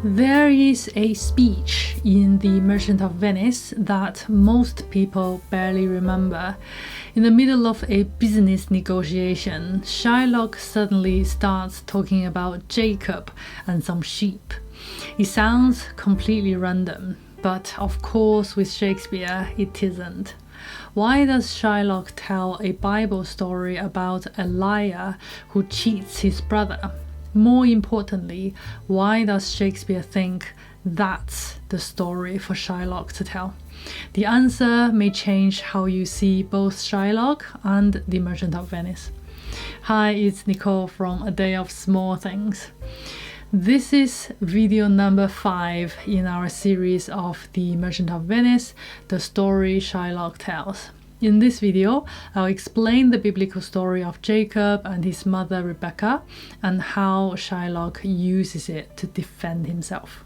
There is a speech in The Merchant of Venice that most people barely remember. In the middle of a business negotiation, Shylock suddenly starts talking about Jacob and some sheep. It sounds completely random, but of course with Shakespeare it isn't. Why does Shylock tell a Bible story about a liar who cheats his brother? More importantly, why does Shakespeare think that's the story for Shylock to tell? The answer may change how you see both Shylock and The Merchant of Venice. Hi, it's Nicole from A Day of Small Things. This is video number 5 in our series of The Merchant of Venice, the story Shylock tells. In this video, I'll explain the biblical story of Jacob and his mother Rebekah and how Shylock uses it to defend himself.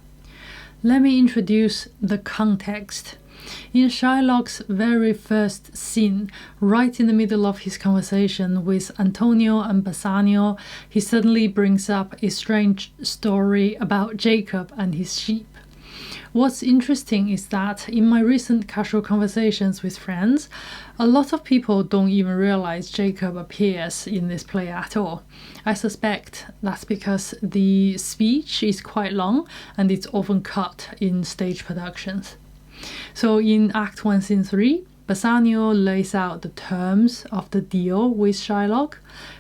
Let me introduce the context. In Shylock's very first scene, right in the middle of his conversation with Antonio and Bassanio, he suddenly brings up a strange story about Jacob and his sheep. What's interesting is that in my recent casual conversations with friends, a lot of people don't even realize Jacob appears in this play at all. I suspect that's because the speech is quite long and it's often cut in stage productions. So in Act 1, Scene 3, Bassanio lays out the terms of the deal with Shylock: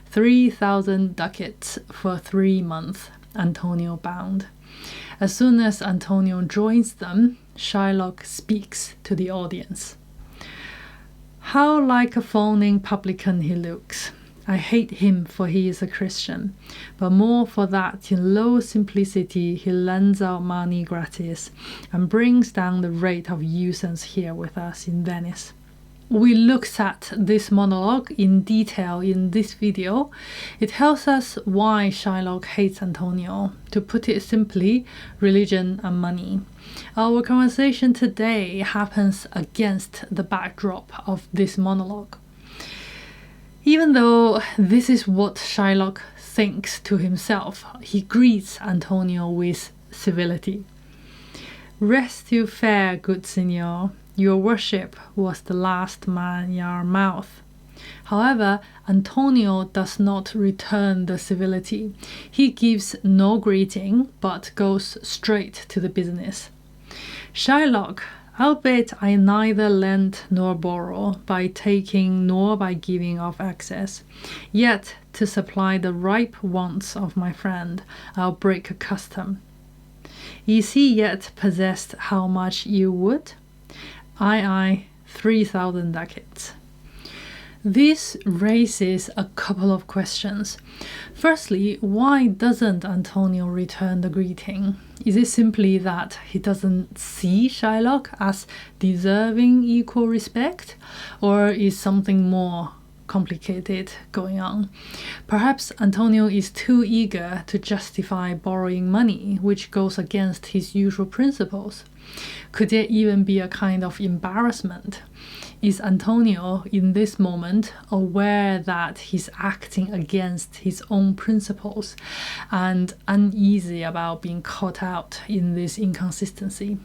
3,000 ducats for 3 months, Antonio bound. As soon as Antonio joins them, Shylock speaks to the audience. How like a phoning publican he looks. I hate him for he is a Christian, but more for that in low simplicity he lends out money gratis and brings down the rate of usance here with us in Venice. We looked at this monologue in detail in this video. It tells us why Shylock hates Antonio. To put it simply, religion and money. Our conversation today happens against the backdrop of this monologue. Even though this is what Shylock thinks to himself, he greets Antonio with civility. Rest you fair, good signor. Your worship was the last man in your mouth. However, Antonio does not return the civility. He gives no greeting, but goes straight to the business. Shylock, albeit I neither lend nor borrow, by taking nor by giving of excess, yet to supply the ripe wants of my friend, I'll break a custom. Is he yet possessed how much you would? I, 3,000 ducats. This raises a couple of questions. Firstly, why doesn't Antonio return the greeting? Is it simply that he doesn't see Shylock as deserving equal respect? Or is something more complicated going on? Perhaps Antonio is too eager to justify borrowing money, which goes against his usual principles. Could there even be a kind of embarrassment? Is Antonio in this moment aware that he's acting against his own principles and uneasy about being caught out in this inconsistency?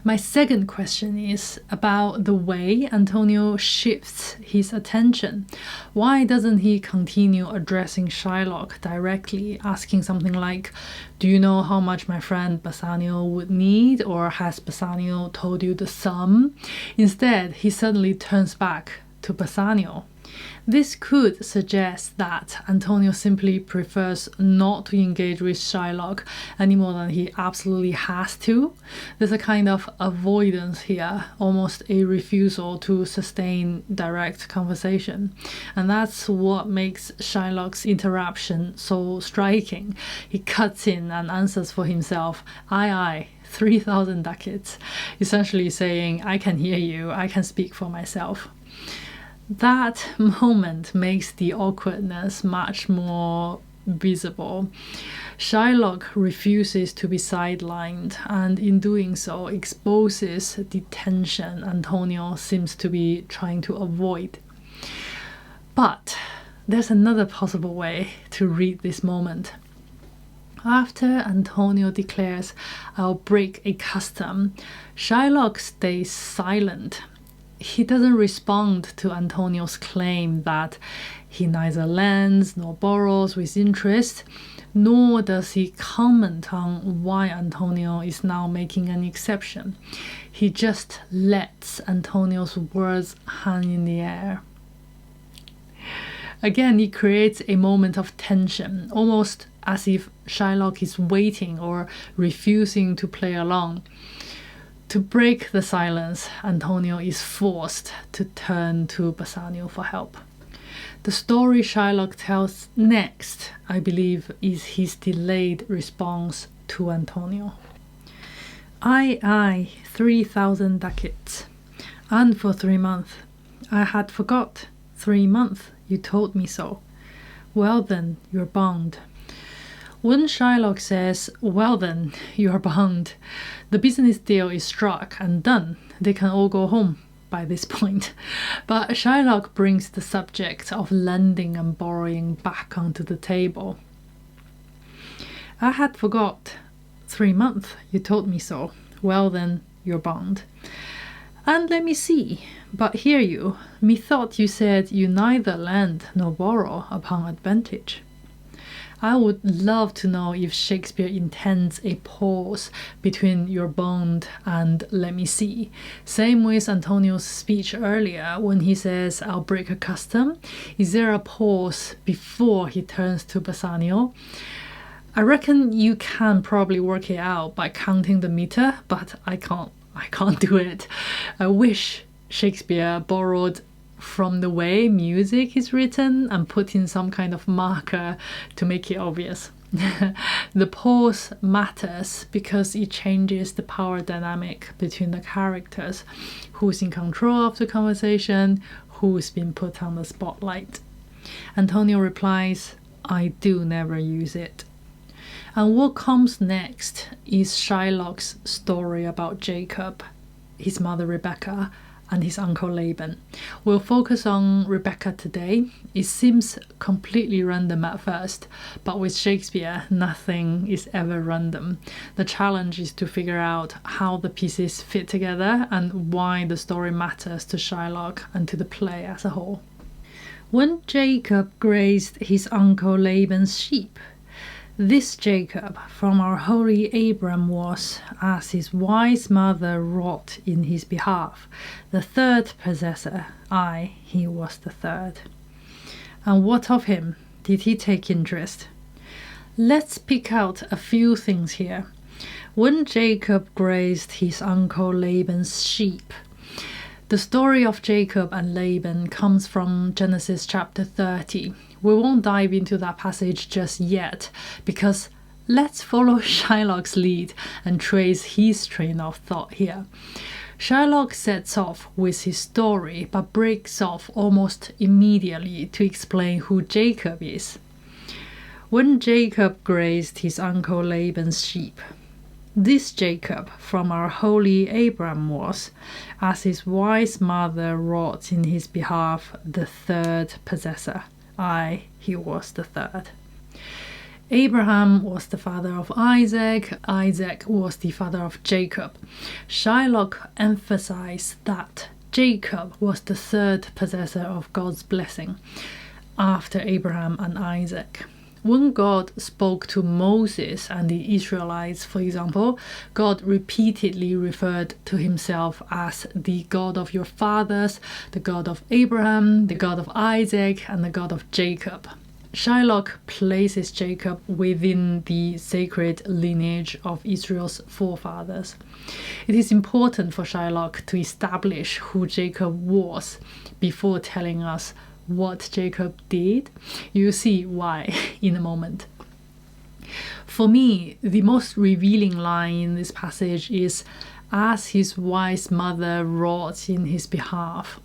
My second question is about the way Antonio shifts his attention. Why doesn't he continue addressing Shylock directly, asking something like, do you know how much my friend Bassanio would need, or has Bassanio told you the sum? Instead, he suddenly turns back to Bassanio. This could suggest that Antonio simply prefers not to engage with Shylock any more than he absolutely has to. There's a kind of avoidance here, almost a refusal to sustain direct conversation. And that's what makes Shylock's interruption so striking. He cuts in and answers for himself, I, 3,000 ducats, essentially saying, I can hear you, I can speak for myself. That moment makes the awkwardness much more visible. Shylock refuses to be sidelined, and in doing so exposes the tension Antonio seems to be trying to avoid. But there's another possible way to read this moment. After Antonio declares, "I'll break a custom," Shylock stays silent. He doesn't respond to Antonio's claim that he neither lends nor borrows with interest, nor does he comment on why Antonio is now making an exception. He just lets Antonio's words hang in the air. Again, it creates a moment of tension, almost as if Shylock is waiting or refusing to play along. To break the silence, Antonio is forced to turn to Bassanio for help. The story Shylock tells next, I believe, is his delayed response to Antonio. I, 3,000 ducats, and for 3 months. I had forgot. 3 months, you told me so. Well then, you're bound. When Shylock says, "Well then, you're bound," the business deal is struck and done. They can all go home by this point. But Shylock brings the subject of lending and borrowing back onto the table. I had forgot. 3 months, you told me so. Well then, you're bound. And let me see, but hear you, methought you said you neither lend nor borrow upon advantage. I would love to know if Shakespeare intends a pause between "you're bound" and "let me see." Same with Antonio's speech earlier when he says, "I'll break a custom." Is there a pause before he turns to Bassanio? I reckon you can probably work it out by counting the meter, but I can't do it. I wish Shakespeare borrowed from the way music is written and put in some kind of marker to make it obvious. The pause matters because it changes the power dynamic between the characters. Who's in control of the conversation? Who's been put on the spotlight? Antonio replies, "I do never use it." And what comes next is Shylock's story about Jacob, his mother Rebekah, and his uncle Laban. We'll focus on Rebekah today. It seems completely random at first, but with Shakespeare, nothing is ever random. The challenge is to figure out how the pieces fit together and why the story matters to Shylock and to the play as a whole. When Jacob grazed his uncle Laban's sheep, this Jacob from our holy Abram was, as his wise mother wrought in his behalf, the third possessor. Aye, he was the third. And what of him? Did he take interest? Let's pick out a few things here. When Jacob grazed his uncle Laban's sheep, the story of Jacob and Laban comes from Genesis chapter 30. We won't dive into that passage just yet, because let's follow Shylock's lead and trace his train of thought here. Shylock sets off with his story, but breaks off almost immediately to explain who Jacob is. When Jacob grazed his uncle Laban's sheep, this Jacob from our holy Abram was, as his wise mother wrought in his behalf, the third possessor. Aye, he was the third. Abraham was the father of Isaac. Isaac was the father of Jacob. Shylock emphasized that Jacob was the third possessor of God's blessing after Abraham and Isaac. When God spoke to Moses and the Israelites, for example, God repeatedly referred to himself as the God of your fathers, the God of Abraham, the God of Isaac, and the God of Jacob. Shylock places Jacob within the sacred lineage of Israel's forefathers. It is important for Shylock to establish who Jacob was before telling us what Jacob did. You'll see why in a moment. For me, the most revealing line in this passage is, "as his wise mother wrought in his behalf."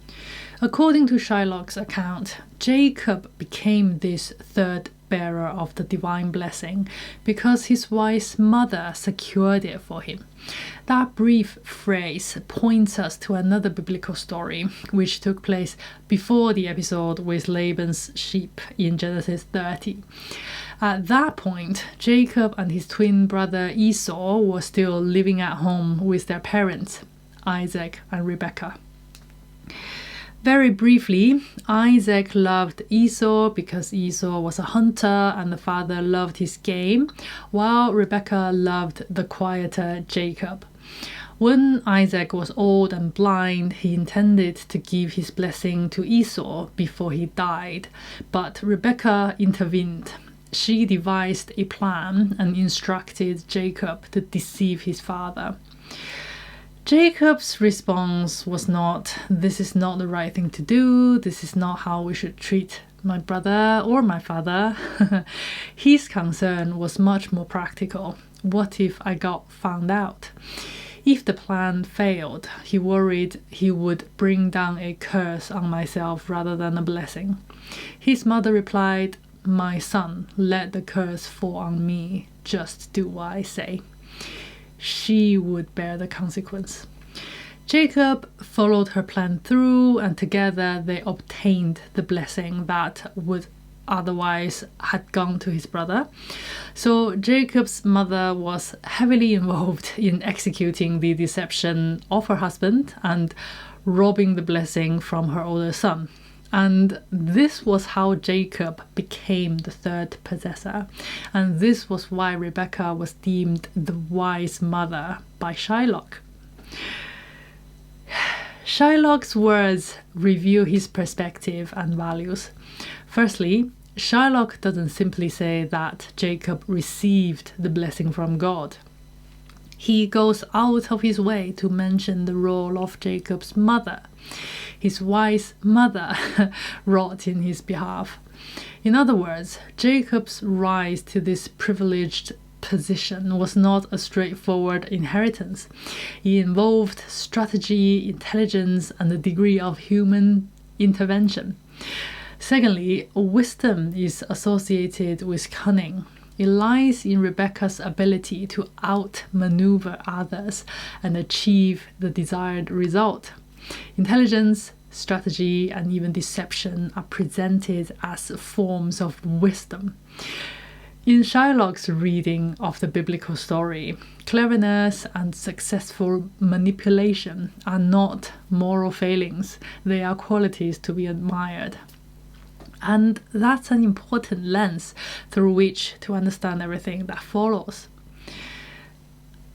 According to Shylock's account, Jacob became this third bearer of the divine blessing because his wise mother secured it for him. That brief phrase points us to another biblical story which took place before the episode with Laban's sheep in Genesis 30. At that point, Jacob and his twin brother Esau were still living at home with their parents, Isaac and Rebekah. Very briefly, Isaac loved Esau because Esau was a hunter and the father loved his game, while Rebekah loved the quieter Jacob. When Isaac was old and blind, he intended to give his blessing to Esau before he died, but Rebekah intervened. She devised a plan and instructed Jacob to deceive his father. Jacob's response was not, "This is not the right thing to do, this is not how we should treat my brother or my father." His concern was much more practical. What if I got found out? If the plan failed, he worried he would bring down a curse on myself rather than a blessing. His mother replied, "My son, let the curse fall on me. Just do what I say." She would bear the consequence. Jacob followed her plan through, and together they obtained the blessing that would otherwise had gone to his brother. So Jacob's mother was heavily involved in executing the deception of her husband and robbing the blessing from her older son. And this was how Jacob became the third possessor. And this was why Rebekah was deemed the wise mother by Shylock. Shylock's words reveal his perspective and values. Firstly, Shylock doesn't simply say that Jacob received the blessing from God. He goes out of his way to mention the role of Jacob's mother. His wise mother wrought in his behalf. In other words, Jacob's rise to this privileged position was not a straightforward inheritance. It involved strategy, intelligence, and a degree of human intervention. Secondly, wisdom is associated with cunning. It lies in Rebekah's ability to outmaneuver others and achieve the desired result. Intelligence, strategy, and even deception are presented as forms of wisdom. In Shylock's reading of the biblical story, cleverness and successful manipulation are not moral failings, they are qualities to be admired. And that's an important lens through which to understand everything that follows.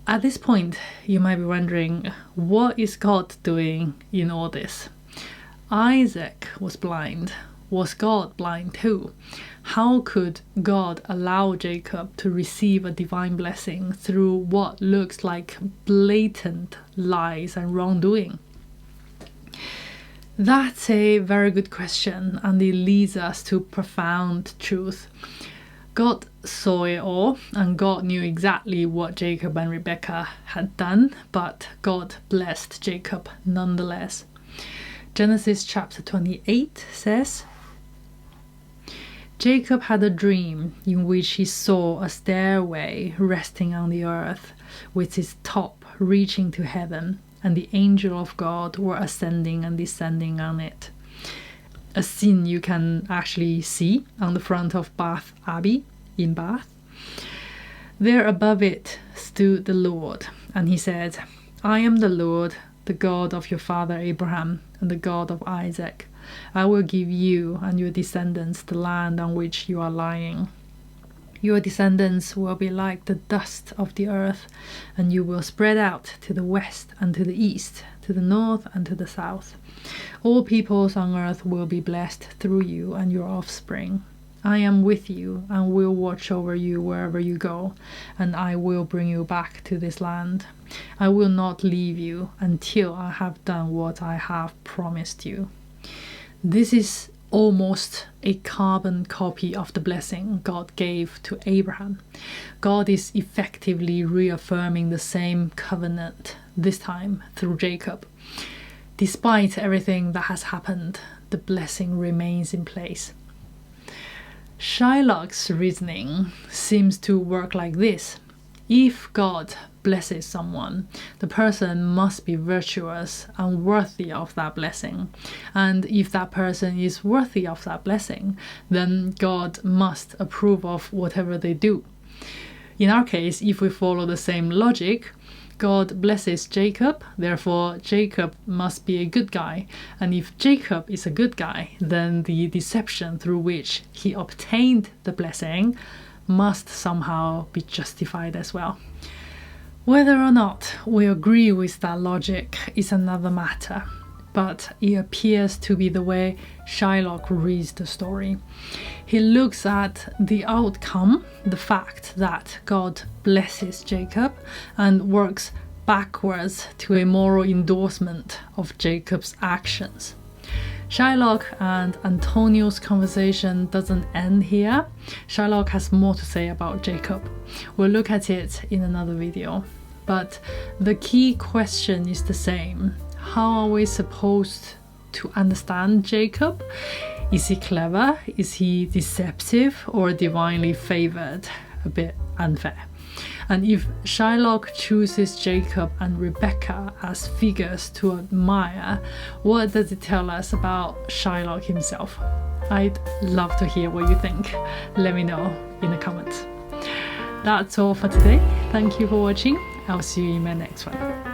At this point, you might be wondering, what is God doing in all this? Isaac was blind. Was God blind too? How could God allow Jacob to receive a divine blessing through what looks like blatant lies and wrongdoing? That's a very good question, and it leads us to profound truth. God saw it all, and God knew exactly what Jacob and Rebekah had done, but God blessed Jacob nonetheless. Genesis chapter 28 says, Jacob had a dream in which he saw a stairway resting on the earth, with its top reaching to heaven, and the angel of God were ascending and descending on it. A scene you can actually see on the front of Bath Abbey in Bath. There above it stood the Lord, and he said, "I am the Lord, the God of your father Abraham, and the God of Isaac. I will give you and your descendants the land on which you are lying. Your descendants will be like the dust of the earth, and you will spread out to the west and to the east, to the north and to the south. All peoples on earth will be blessed through you and your offspring. I am with you and will watch over you wherever you go, and I will bring you back to this land. I will not leave you until I have done what I have promised you." This is almost a carbon copy of the blessing God gave to Abraham. God is effectively reaffirming the same covenant, this time through Jacob. Despite everything that has happened, the blessing remains in place. Shylock's reasoning seems to work like this. If God blesses someone, the person must be virtuous and worthy of that blessing. And if that person is worthy of that blessing, then God must approve of whatever they do. In our case, if we follow the same logic, God blesses Jacob, therefore Jacob must be a good guy. And if Jacob is a good guy, then the deception through which he obtained the blessing must somehow be justified as well. Whether or not we agree with that logic is another matter, but it appears to be the way Shylock reads the story. He looks at the outcome, the fact that God blesses Jacob, and works backwards to a moral endorsement of Jacob's actions. Shylock and Antonio's conversation doesn't end here. Shylock has more to say about Jacob. We'll look at it in another video. But the key question is the same. How are we supposed to understand Jacob? Is he clever? Is he deceptive or divinely favored? A bit unfair. And if Shylock chooses Jacob and Rebekah as figures to admire, what does it tell us about Shylock himself? I'd love to hear what you think. Let me know in the comments. That's all for today. Thank you for watching. I'll see you in my next one.